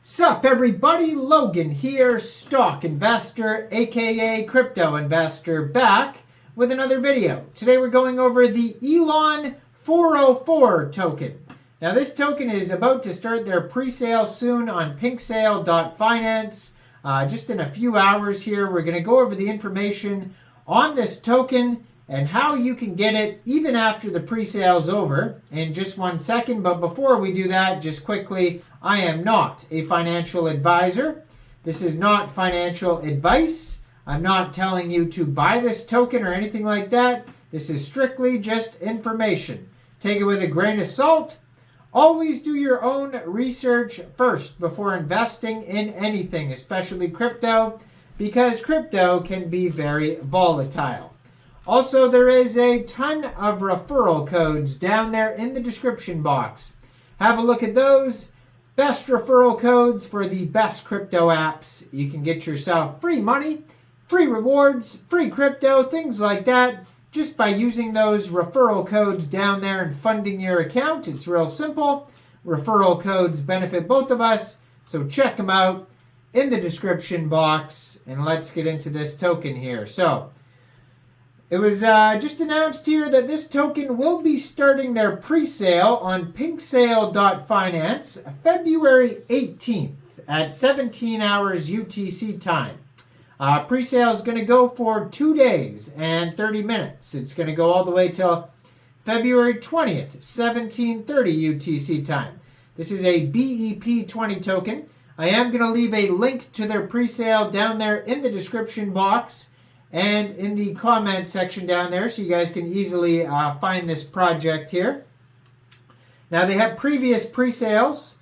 Sup everybody, Logan here, stock investor aka crypto investor, back with another video. Today we're going over the Elon404 token. Now this token is about to start their pre-sale soon on PANCAKESWAP. Just in a few hours here, we're going to go over the information on this token and how you can get it even after the pre-sale is over in just 1 second. But before we do that, just quickly, I am not a financial advisor. This is not financial advice. I'm not telling you to buy this token or anything like that. This is strictly just information. Take it with a grain of salt. Always do your own research first before investing in anything, especially crypto, because crypto can be very volatile. Also, there is a ton of referral codes down there in the description box. Have a look at those. Best referral codes for the best crypto apps. You can get yourself free money, free rewards, free crypto, things like that, just by using those referral codes down there and funding your account. It's real simple. Referral codes benefit both of us, so check them out in the description box. And let's get into this token here. So, it was just announced here that this token will be starting their pre-sale on PANCAKESWAP February 18th at 17 hours UTC time. Pre-sale is going to go for 2 days and 30 minutes. It's going to go all the way till February 20th, 1730 UTC time. This is a BEP20 token. I am going to leave a link to their pre-sale down there in the description box and in the comment section down there, so you guys can easily find this project here. Now they have previous pre-sales.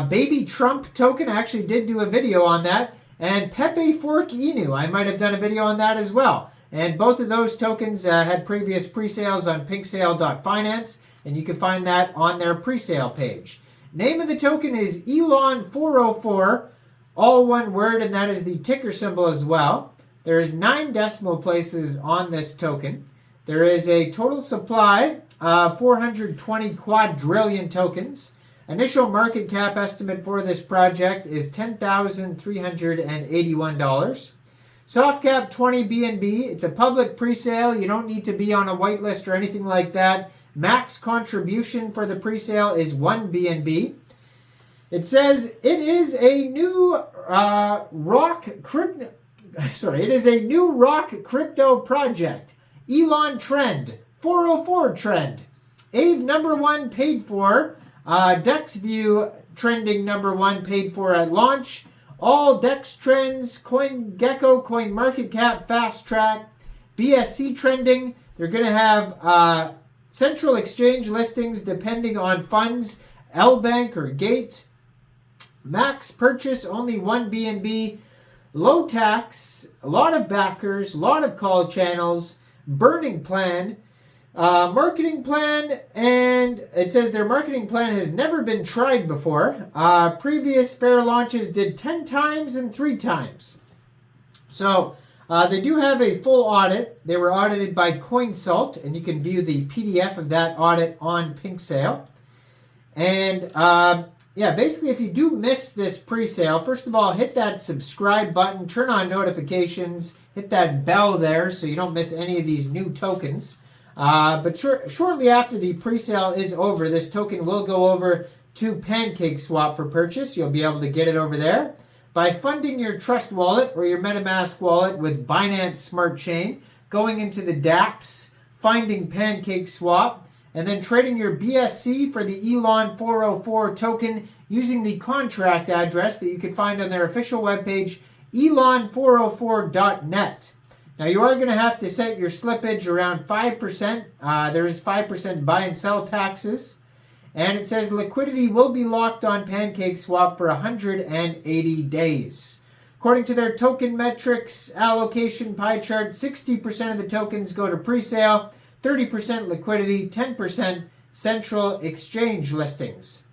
Baby Trump token, I actually did do a video on that. And Pepe Fork Inu, I might have done a video on that as well. And both of those tokens had previous pre-sales on PANCAKESWAP, and you can find that on their pre-sale page. Name of the token is Elon404, all one word, and that is the ticker symbol as well. There is 9 decimal places on this token. There is a total supply of 420 quadrillion tokens. Initial market cap estimate for this project is $10,381. Soft cap 20 BNB. It's a public pre-sale. You don't need to be on a whitelist or anything like that. Max contribution for the pre-sale is 1 BNB. It says it is a new it is a new rock crypto project. Elon trend, 404 trend. AVE #1 paid for. DexView trending #1 paid for at launch. All DEX trends, CoinGecko, CoinMarketCap, Fast Track, BSC trending. They're going to have central exchange listings depending on funds, LBANK or Gate. Max purchase only 1 BNB. Low tax, a lot of backers, a lot of call channels, burning plan, marketing plan, and it says their marketing plan has never been tried before. Previous fair launches did 10 times and 3 times. So they do have a full audit. They were audited by CoinSalt, and you can view the PDF of that audit on PANCAKESWAP. And yeah, basically, if you do miss this pre-sale, first of all, hit that subscribe button, turn on notifications, hit that bell there so you don't miss any of these new tokens. But shortly after the pre-sale is over, this token will go over to PancakeSwap for purchase. You'll be able to get it over there by funding your Trust wallet or your MetaMask wallet with Binance Smart Chain, going into the dApps, finding PancakeSwap, and then trading your BSC for the Elon404 token using the contract address that you can find on their official webpage, elon404.net. Now you are going to have to set your slippage around 5%. There is 5% buy and sell taxes. And it says liquidity will be locked on PancakeSwap for 180 days. According to their token metrics allocation pie chart, 60% of the tokens go to pre-sale, 30% liquidity, 10% central exchange listings.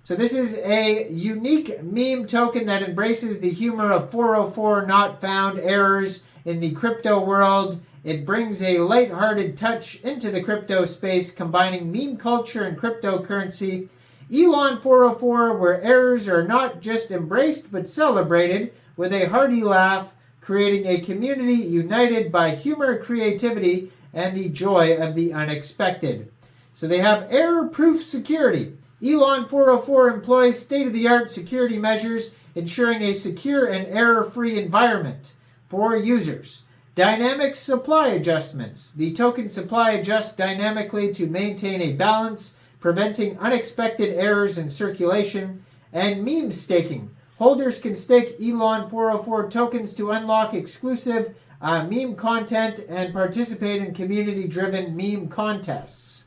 So this is a unique meme token that embraces the humor of 404 not found errors in the crypto world. It brings a lighthearted touch into the crypto space, combining meme culture and cryptocurrency Elon404, where errors are not just embraced but celebrated with a hearty laugh, creating a community united by humor, creativity, and the joy of the unexpected. So they have error-proof security. Elon404 employs state-of-the-art security measures, ensuring a secure and error-free environment for users. Dynamic supply adjustments. The token supply adjusts dynamically to maintain a balance, preventing unexpected errors in circulation. And meme staking. Holders can stake Elon404 tokens to unlock exclusive meme content and participate in community-driven meme contests.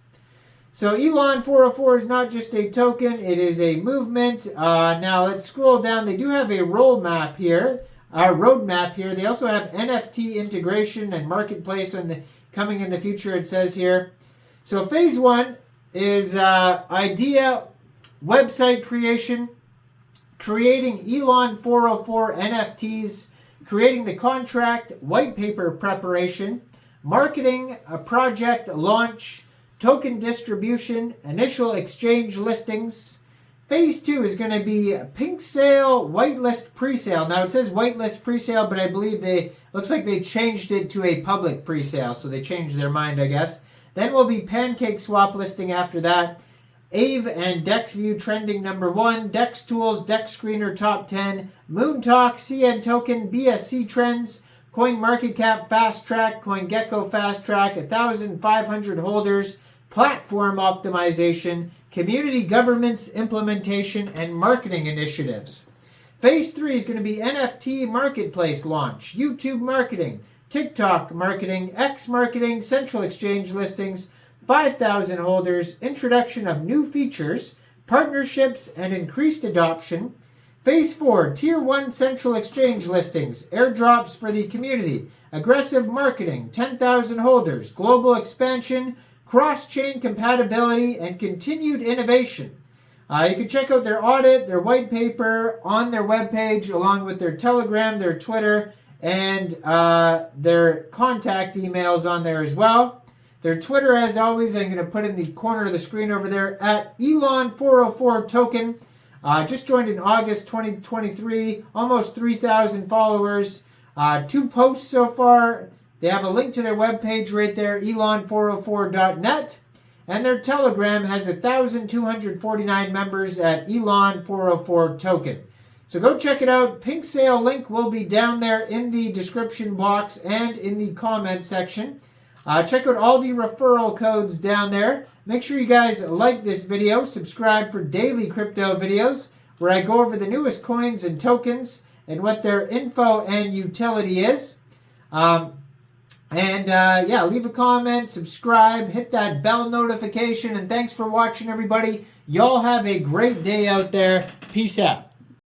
So Elon404 is not just a token, it is a movement. Now let's scroll down. They do have a roadmap here. They also have NFT integration and marketplace coming in the future, it says here. So phase 1 is idea, website creation, creating Elon404 NFTs, creating the contract, white paper preparation, marketing, a project launch, token distribution, initial exchange listings. Phase 2 is going to be PANCAKESWAP whitelist presale. Now it says whitelist presale, but I believe looks like they changed it to a public presale, so they changed their mind, I guess. Then will be PancakeSwap listing after that. AVE and DexView trending number 1, Dex Tools, Dex Screener top 10, Moontalk, CN Token, BSC trends, CoinMarketCap Fast Track, CoinGecko Fast Track, 1,500 holders, platform optimization, community governance implementation, and marketing initiatives. Phase 3 is going to be NFT marketplace launch, YouTube marketing, TikTok marketing, X marketing, central exchange listings, 5,000 holders, introduction of new features, partnerships, and increased adoption. Phase 4, Tier 1 central exchange listings, airdrops for the community, aggressive marketing, 10,000 holders, global expansion, cross-chain compatibility, and continued innovation. You can check out their audit, their white paper on their webpage, along with their Telegram, their Twitter, and their contact emails on there as well. Their Twitter, as always, I'm going to put in the corner of the screen over there, at Elon404 token. Just joined in August 2023, almost 3,000 followers. 2 posts so far. They have a link to their webpage right there, elon404.net. And their Telegram has 1,249 members at Elon404 token. So go check it out. PANCAKESWAP link will be down there in the description box and in the comment section. Check out all the referral codes down there. Make sure you guys like this video. Subscribe for daily crypto videos where I go over the newest coins and tokens and what their info and utility is. Yeah, leave a comment, subscribe, hit that bell notification, and thanks for watching, everybody. Y'all have a great day out there. Peace out.